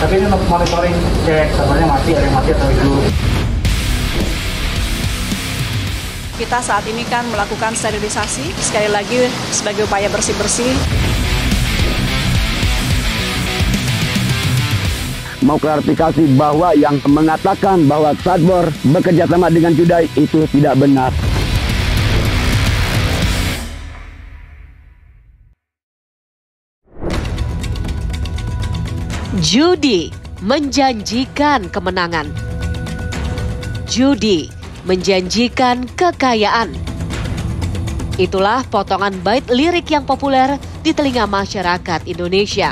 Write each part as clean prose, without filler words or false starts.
Tapi ini untuk monitoring, cek servernya mati, ada yang mati atau hidup. Kita saat ini kan melakukan sterilisasi, sekali lagi sebagai upaya bersih-bersih. Mau klarifikasi bahwa yang mengatakan bahwa Satbor bekerja sama dengan Judai itu tidak benar. Judi menjanjikan kemenangan. Judi menjanjikan kekayaan. Itulah potongan bait lirik yang populer di telinga masyarakat Indonesia.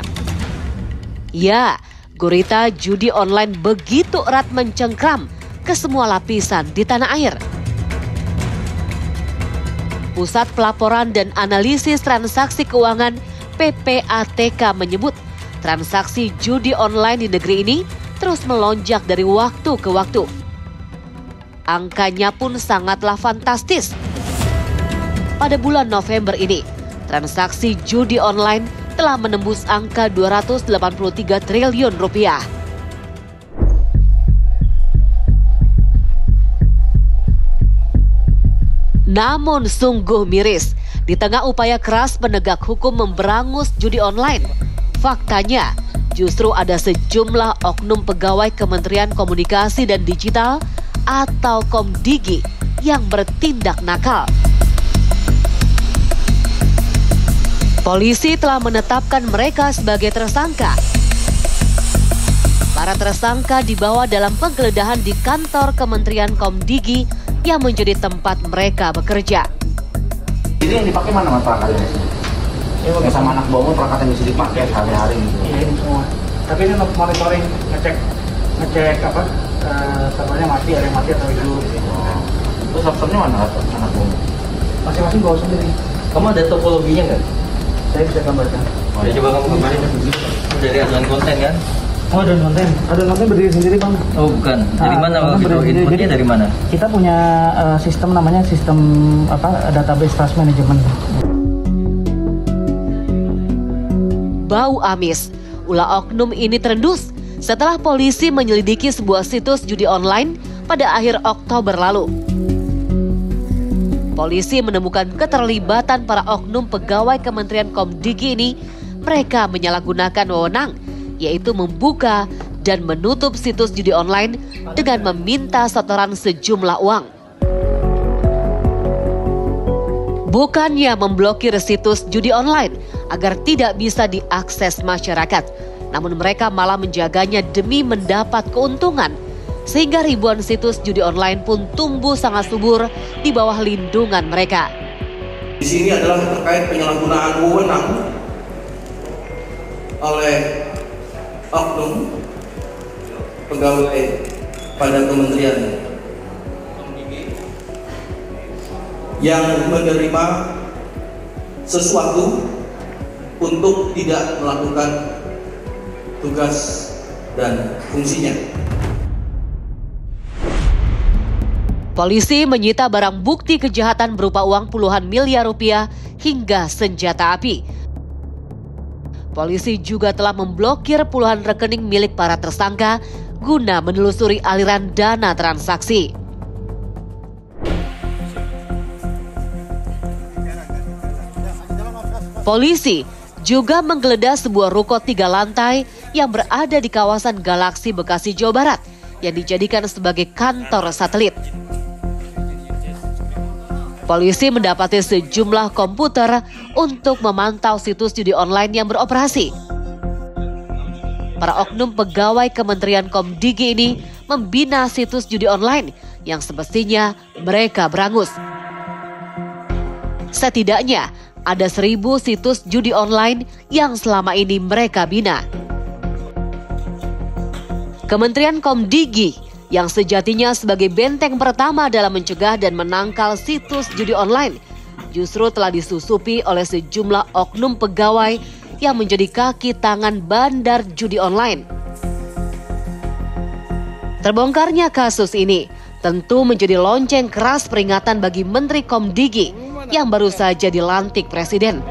Ya, gurita judi online begitu erat mencengkram ke semua lapisan di tanah air. Pusat Pelaporan dan Analisis Transaksi Keuangan PPATK menyebut transaksi judi online di negeri ini terus melonjak dari waktu ke waktu. Angkanya pun sangatlah fantastis. Pada bulan November ini, transaksi judi online telah menembus angka 283 triliun rupiah. Namun sungguh miris, di tengah upaya keras penegak hukum memberangus judi online, faktanya justru ada sejumlah oknum pegawai Kementerian Komunikasi dan Digital atau Komdigi yang bertindak nakal. Polisi telah menetapkan mereka sebagai tersangka. Para tersangka dibawa dalam penggeledahan di kantor Kementerian Komdigi yang menjadi tempat mereka bekerja. Ini yang dipakai mana mas perangkatnya? Ini sama anak bawang perangkat yang bisa dipakai sehari-hari gitu. Iya ini semua. Tapi ini untuk monitoring, ngecek apa? Servernya mati, ada yang mati atau hidup. Terus servernya mana anak bawang? Masing-masing bawa sendiri. Kamu ada topologinya nggak? Saya bisa gambarkan. Oh, ya coba kamu gambarin dari aduan konten kan? Oh, aduan konten. Aduan konten berdiri sendiri bang. Oh bukan. Dari mana inputnya dari mana? Kita punya sistem namanya sistem database trust management. Bau amis, ulah oknum ini terendus setelah polisi menyelidiki sebuah situs judi online pada akhir Oktober lalu. Polisi menemukan keterlibatan para oknum pegawai Kementerian Komdigi ini. Mereka menyalahgunakan wewenang, yaitu membuka dan menutup situs judi online dengan meminta setoran sejumlah uang. Bukannya memblokir situs judi online agar tidak bisa diakses masyarakat, namun mereka malah menjaganya demi mendapat keuntungan. Sehingga ribuan situs judi online pun tumbuh sangat subur di bawah lindungan mereka. Di sini adalah terkait penyalahgunaan wewenang oleh oknum pegawai pada kementerian yang menerima sesuatu untuk tidak melakukan tugas dan fungsinya. Polisi menyita barang bukti kejahatan berupa uang puluhan miliar rupiah hingga senjata api. Polisi juga telah memblokir puluhan rekening milik para tersangka guna menelusuri aliran dana transaksi. Polisi juga menggeledah sebuah ruko 3 lantai yang berada di kawasan Galaksi Bekasi, Jawa Barat yang dijadikan sebagai kantor satelit. Polisi mendapati sejumlah komputer untuk memantau situs judi online yang beroperasi. Para oknum pegawai Kementerian Komdigi ini membina situs judi online yang semestinya mereka berangus. Setidaknya ada 1.000 situs judi online yang selama ini mereka bina. Kementerian Komdigi yang sejatinya sebagai benteng pertama dalam mencegah dan menangkal situs judi online, justru telah disusupi oleh sejumlah oknum pegawai yang menjadi kaki tangan bandar judi online. Terbongkarnya kasus ini tentu menjadi lonceng keras peringatan bagi Menteri Komdigi yang baru saja dilantik Presiden.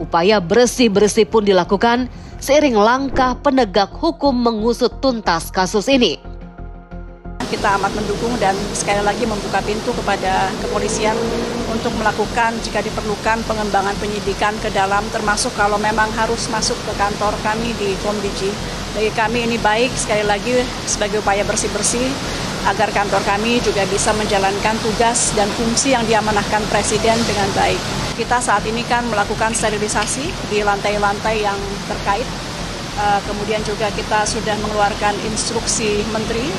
Upaya bersih-bersih pun dilakukan seiring langkah penegak hukum mengusut tuntas kasus ini. Kita amat mendukung dan sekali lagi membuka pintu kepada kepolisian untuk melakukan jika diperlukan pengembangan penyidikan ke dalam, termasuk kalau memang harus masuk ke kantor kami di Komdigi. Bagi kami ini baik, sekali lagi sebagai upaya bersih-bersih agar kantor kami juga bisa menjalankan tugas dan fungsi yang diamanahkan Presiden dengan baik. Kita saat ini kan melakukan sterilisasi di lantai-lantai yang terkait. Kemudian juga kita sudah mengeluarkan instruksi Menteri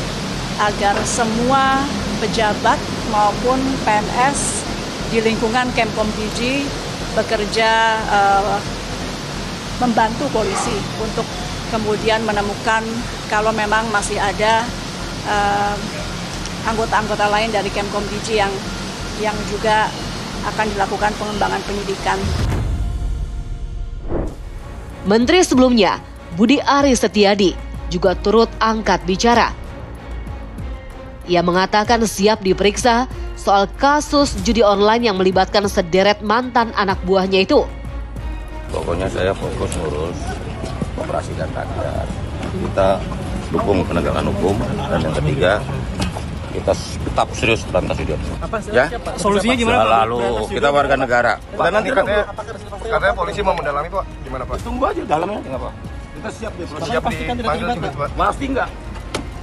agar semua pejabat maupun PNS di lingkungan Kemkomdigi bekerja membantu polisi untuk kemudian menemukan kalau memang masih ada anggota-anggota lain dari Kemkomdigi yang juga akan dilakukan pengembangan penyidikan. Menteri sebelumnya, Budi Aris Setiadi, juga turut angkat bicara. Ia mengatakan siap diperiksa soal kasus judi online yang melibatkan sederet mantan anak buahnya itu. Pokoknya saya fokus ngurus operasi dan Satgas. Kita dukung penegakan hukum, dan yang ketiga kita tetap serius berantas judi. Ya, solusinya gimana Pak? Lalu kita warga negara. Dan nanti katanya polisi mau mendalami Pak, gimana Pak? Tunggu aja dalamnya, nggak apa. Kita siap dipanggil juga Pak. Pasti nggak.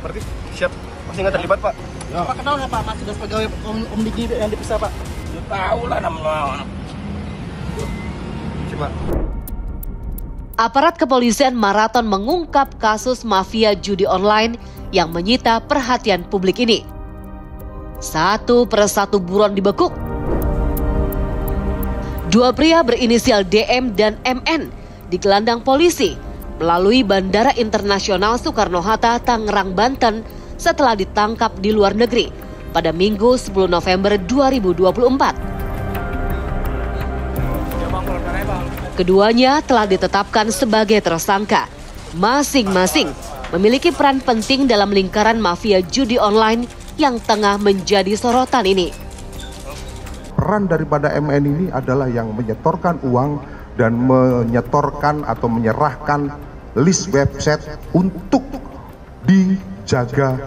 Berarti siap, pasti nggak terlibat Pak. Ya. Pak kenal nggak Pak masih ada pegawai Komdigi yang diperiksa Pak? Ya, tahu lah namanya. Coba. Aparat kepolisian Marathon mengungkap kasus mafia judi online yang menyita perhatian publik ini. Satu persatu buron dibekuk. Dua pria berinisial DM dan MN digelandang polisi melalui Bandara Internasional Soekarno-Hatta, Tangerang, Banten setelah ditangkap di luar negeri pada Minggu 10 November 2024. Keduanya telah ditetapkan sebagai tersangka. Masing-masing memiliki peran penting dalam lingkaran mafia judi online yang tengah menjadi sorotan ini. Peran daripada MN ini adalah yang menyetorkan uang dan menyetorkan atau menyerahkan list website untuk dijaga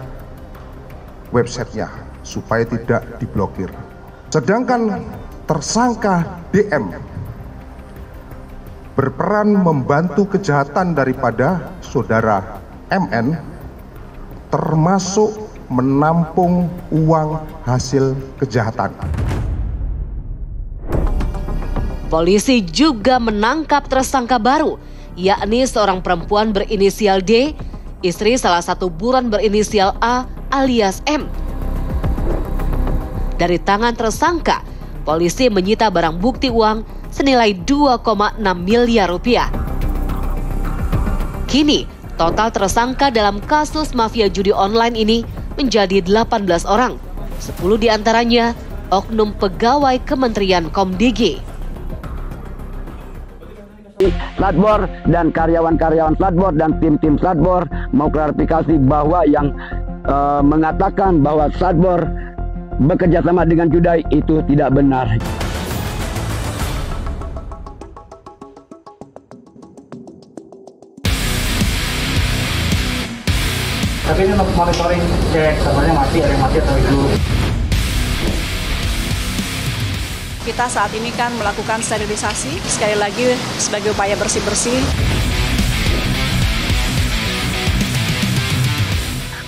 websitenya supaya tidak diblokir. Sedangkan tersangka DM berperan membantu kejahatan daripada saudara MN, termasuk menampung uang hasil kejahatan. Polisi juga menangkap tersangka baru, yakni seorang perempuan berinisial D, istri salah satu buron berinisial A alias M. Dari tangan tersangka, polisi menyita barang bukti uang senilai 2,6 miliar rupiah. Kini, total tersangka dalam kasus mafia judi online ini menjadi 18 orang. 10 diantaranya oknum pegawai Kementerian Komdigi. Satbor dan karyawan-karyawan Satbor dan tim-tim Satbor mau klarifikasi bahwa yang mengatakan bahwa Satbor bekerja sama dengan Judai itu tidak benar. Tapi ini untuk monitoring, cek servernya mati, ada yang mati atau hidup. Kita saat ini kan melakukan sterilisasi, sekali lagi sebagai upaya bersih-bersih.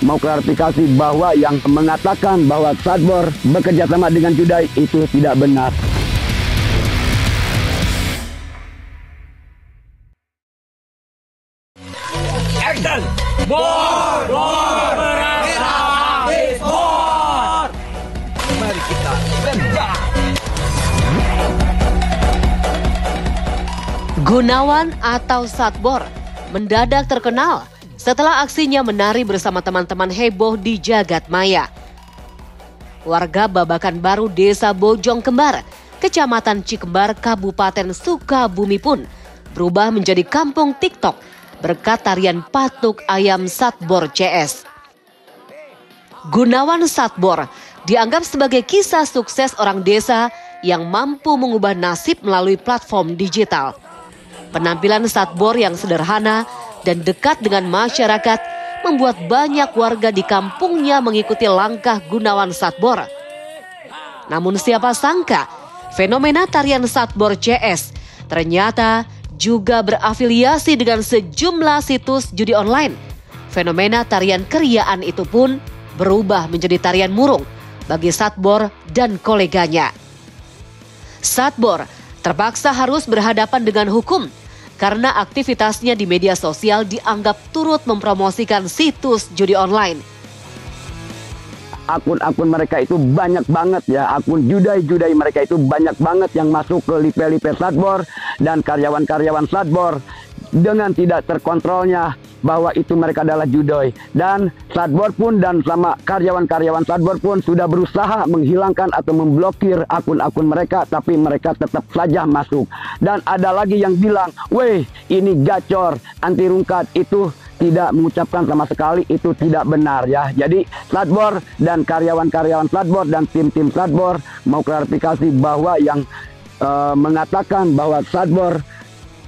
Mau klarifikasi bahwa yang mengatakan bahwa Satbor bekerja sama dengan Judai itu tidak benar. Action! Bor! Bor! Merah! Habis! Bor! Mari kita bergerak! Gunawan atau Satbor mendadak terkenal setelah aksinya menari bersama teman-teman heboh di jagat maya. Warga Babakan Baru Desa Bojong Kembar, Kecamatan Cikembar, Kabupaten Sukabumi pun berubah menjadi kampung TikTok berkat tarian patuk ayam Satbor CS. Gunawan Satbor dianggap sebagai kisah sukses orang desa yang mampu mengubah nasib melalui platform digital. Penampilan Satbor yang sederhana dan dekat dengan masyarakat membuat banyak warga di kampungnya mengikuti langkah Gunawan Satbor. Namun siapa sangka fenomena tarian Satbor CS ternyata juga berafiliasi dengan sejumlah situs judi online. Fenomena tarian keriaan itu pun berubah menjadi tarian murung bagi Satbor dan koleganya. Satbor terpaksa harus berhadapan dengan hukum karena aktivitasnya di media sosial dianggap turut mempromosikan situs judi online. Akun-akun mereka itu banyak banget ya, akun judai-judai mereka itu banyak banget yang masuk ke lipe-lipe Satbor dan karyawan-karyawan Satbor dengan tidak terkontrolnya bahwa itu mereka adalah judoi. Dan Satbor pun dan sama karyawan-karyawan Satbor pun sudah berusaha menghilangkan atau memblokir akun-akun mereka, tapi mereka tetap saja masuk. Dan ada lagi yang bilang, weh ini gacor, anti rungkat, itu tidak mengucapkan sama sekali, itu tidak benar ya. Jadi Satbor dan karyawan-karyawan Satbor dan tim-tim Satbor mau klarifikasi bahwa yang mengatakan bahwa Satbor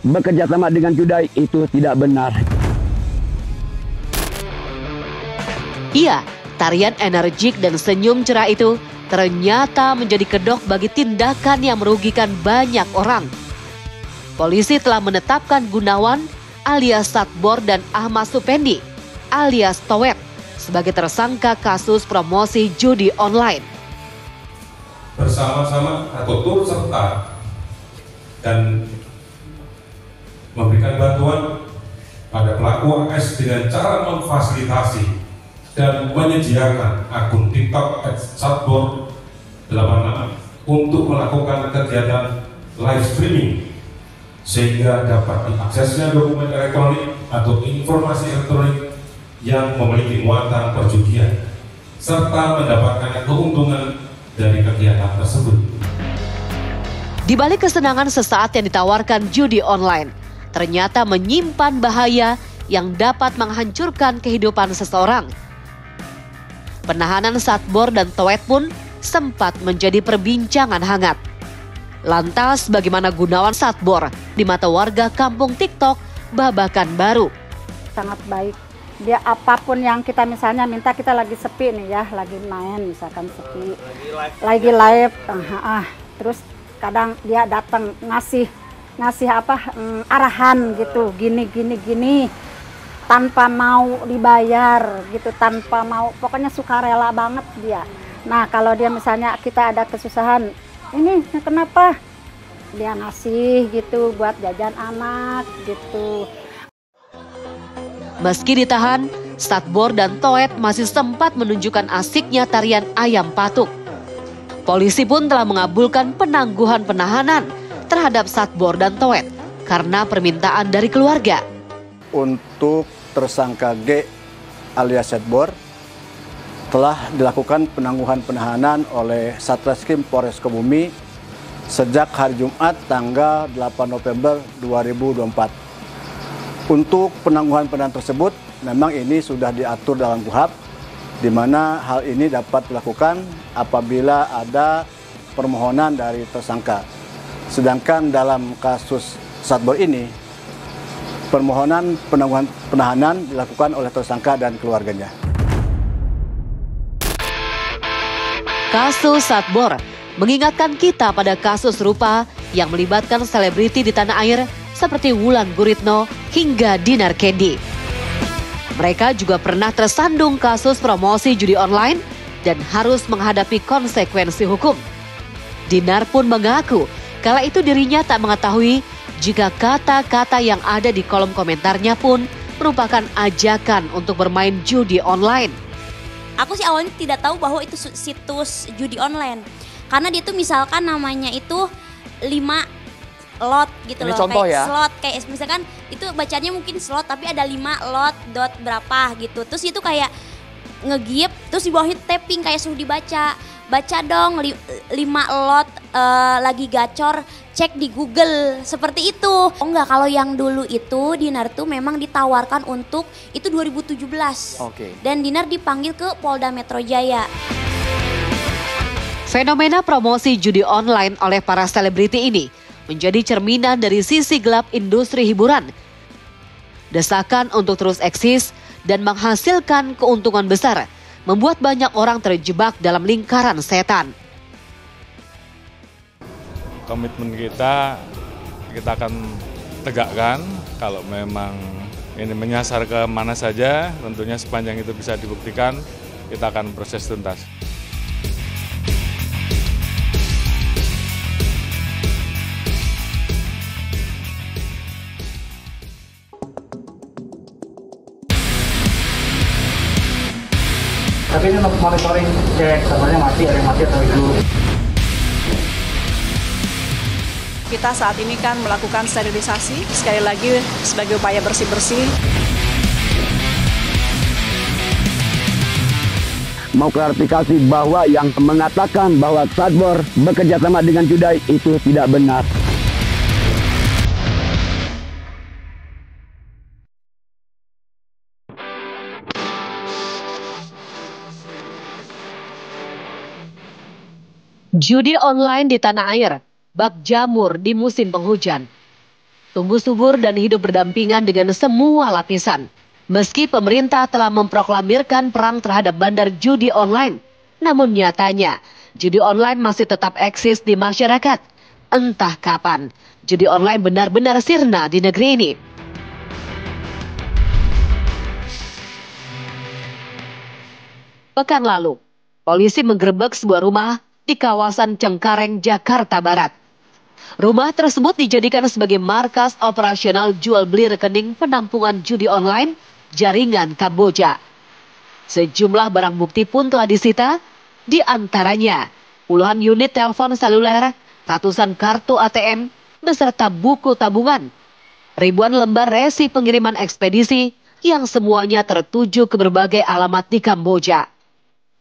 bekerja sama dengan judai itu tidak benar. Iya, tarian energik dan senyum cerah itu ternyata menjadi kedok bagi tindakan yang merugikan banyak orang. Polisi telah menetapkan Gunawan alias Satbor dan Ahmad Supendi alias Towet sebagai tersangka kasus promosi judi online. Bersama-sama atau turut serta dan memberikan bantuan pada pelaku AS dengan cara memfasilitasi dan menyediakan akun TikTok @Satbor 86 untuk melakukan kegiatan live streaming sehingga dapat diaksesnya dokumen elektronik atau informasi elektronik yang memiliki muatan perjudian serta mendapatkan keuntungan dari kegiatan tersebut. Di balik kesenangan sesaat yang ditawarkan judi online, ternyata menyimpan bahaya yang dapat menghancurkan kehidupan seseorang. Penahanan Satbor dan Towet pun sempat menjadi perbincangan hangat. Lantas bagaimana Gunawan Satbor di mata warga kampung TikTok Babakan Baru? Sangat baik. Dia apapun yang kita misalnya minta, kita lagi sepi nih ya, lagi main misalkan sepi. Lagi live. Terus kadang dia datang ngasih arahan gitu, gini tanpa mau dibayar gitu, tanpa mau, pokoknya sukarela banget dia. Nah kalau dia misalnya kita ada kesusahan, ini kenapa, dia ngasih gitu buat jajan anak gitu. Meski ditahan, Satbor dan Towet masih sempat menunjukkan asiknya tarian ayam patuk. Polisi pun telah mengabulkan penangguhan penahanan terhadap Satbor dan Towet karena permintaan dari keluarga. Untuk tersangka G alias Satbor telah dilakukan penangguhan penahanan oleh Satreskrim Polres Sukabumi sejak hari Jumat tanggal 8 November 2024. Untuk penangguhan penahanan tersebut memang ini sudah diatur dalam KUHP, di mana hal ini dapat dilakukan apabila ada permohonan dari tersangka. Sedangkan dalam kasus Satbor ini, permohonan penangguhan penahanan dilakukan oleh tersangka dan keluarganya. Kasus Satbor mengingatkan kita pada kasus serupa yang melibatkan selebriti di tanah air seperti Wulan Guritno hingga Dinar Kendi. Mereka juga pernah tersandung kasus promosi judi online dan harus menghadapi konsekuensi hukum. Dinar pun mengaku kala itu dirinya tak mengetahui jika kata-kata yang ada di kolom komentarnya pun merupakan ajakan untuk bermain judi online. Aku sih awalnya tidak tahu bahwa itu situs judi online. Karena dia tuh misalkan namanya itu 5 lot gitu. Ini loh. Contoh kayak ya? Slot, kayak misalkan itu bacanya mungkin slot tapi ada 5 lot dot berapa gitu. Terus itu kayak nge-gip, terus di bawahnya tapping kayak suruh dibaca. Baca dong 5 lot lagi gacor, cek di Google, seperti itu. Oh enggak, kalau yang dulu itu Dinar tuh memang ditawarkan untuk itu 2017. Oke. Dan Dinar dipanggil ke Polda Metro Jaya. Fenomena promosi judi online oleh para selebriti ini menjadi cerminan dari sisi gelap industri hiburan. Desakan untuk terus eksis dan menghasilkan keuntungan besar membuat banyak orang terjebak dalam lingkaran setan. Komitmen kita akan tegakkan kalau memang ini menyasar ke mana saja, tentunya sepanjang itu bisa dibuktikan, kita akan proses tuntas. Tapi ini untuk monitoring, cek servernya mati, ada yang mati atau hidup. Kita saat ini kan melakukan sterilisasi, sekali lagi sebagai upaya bersih-bersih. Mau klarifikasi bahwa yang mengatakan bahwa Slutboard bekerja sama dengan Judai itu tidak benar. Judi online di tanah air, bak jamur di musim penghujan. Tumbuh subur dan hidup berdampingan dengan semua lapisan. Meski pemerintah telah memproklamirkan perang terhadap bandar judi online, namun nyatanya judi online masih tetap eksis di masyarakat. Entah kapan judi online benar-benar sirna di negeri ini. Pekan lalu, polisi menggerebek sebuah rumah di kawasan Cengkareng, Jakarta Barat. Rumah tersebut dijadikan sebagai markas operasional jual beli rekening penampungan judi online jaringan Kamboja. Sejumlah barang bukti pun telah disita, di antaranya puluhan unit telepon seluler, ratusan kartu ATM, beserta buku tabungan, ribuan lembar resi pengiriman ekspedisi yang semuanya tertuju ke berbagai alamat di Kamboja.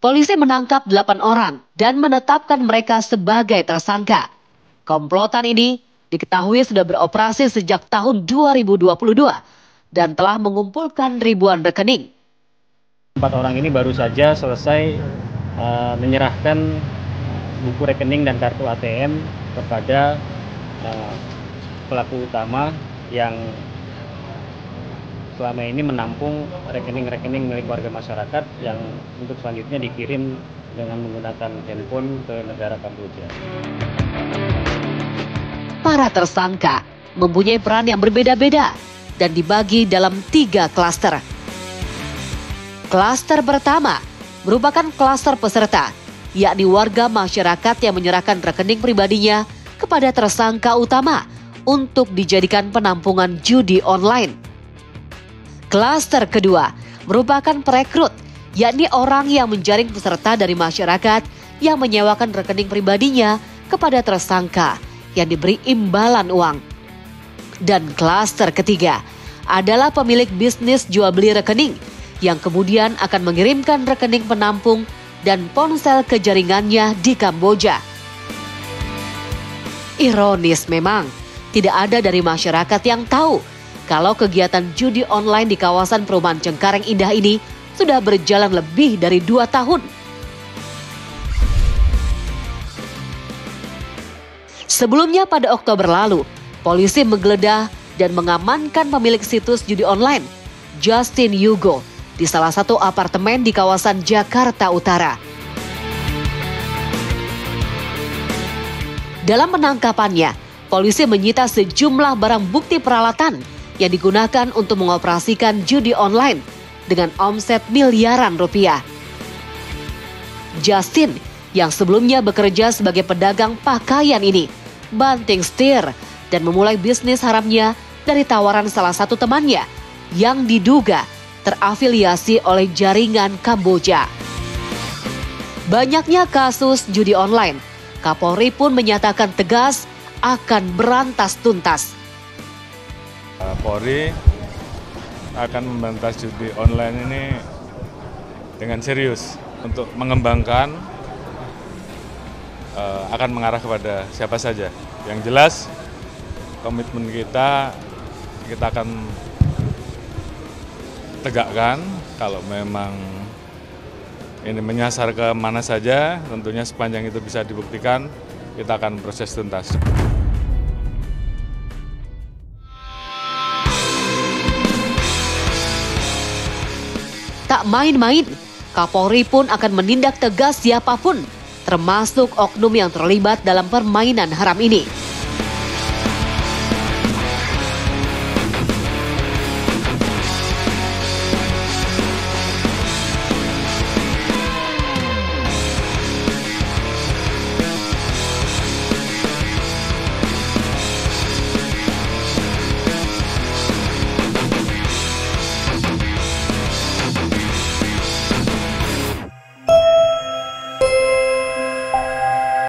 Polisi menangkap 8 orang dan menetapkan mereka sebagai tersangka. Komplotan ini diketahui sudah beroperasi sejak tahun 2022 dan telah mengumpulkan ribuan rekening. 4 orang ini baru saja selesai menyerahkan buku rekening dan kartu ATM kepada pelaku utama yang selama ini menampung rekening-rekening milik warga masyarakat yang untuk selanjutnya dikirim dengan menggunakan handphone ke negara Kamboja. Para tersangka mempunyai peran yang berbeda-beda dan dibagi dalam 3 klaster. Klaster pertama merupakan klaster peserta, yakni warga masyarakat yang menyerahkan rekening pribadinya kepada tersangka utama untuk dijadikan penampungan judi online. Klaster kedua merupakan perekrut, yakni orang yang menjaring peserta dari masyarakat yang menyewakan rekening pribadinya kepada tersangka yang diberi imbalan uang. Dan klaster ketiga adalah pemilik bisnis jual beli rekening yang kemudian akan mengirimkan rekening penampung dan ponsel ke jaringannya di Kamboja. Ironis memang, tidak ada dari masyarakat yang tahu kalau kegiatan judi online di kawasan perumahan Cengkareng Indah ini sudah berjalan lebih dari 2 tahun. Sebelumnya pada Oktober lalu, polisi menggeledah dan mengamankan pemilik situs judi online, Justin Yugo, di salah satu apartemen di kawasan Jakarta Utara. Dalam penangkapannya, polisi menyita sejumlah barang bukti peralatan yang digunakan untuk mengoperasikan judi online dengan omset miliaran rupiah. Justin yang sebelumnya bekerja sebagai pedagang pakaian ini banting setir dan memulai bisnis haramnya dari tawaran salah satu temannya yang diduga terafiliasi oleh jaringan Kamboja. Banyaknya kasus judi online, Kapolri pun menyatakan tegas akan berantas tuntas. Polri akan memberantas judi online ini dengan serius untuk mengembangkan, akan mengarah kepada siapa saja. Yang jelas komitmen kita akan tegakkan kalau memang ini menyasar ke mana saja, tentunya sepanjang itu bisa dibuktikan, kita akan proses tuntas. Tak main-main, Kapolri pun akan menindak tegas siapapun, termasuk oknum yang terlibat dalam permainan haram ini.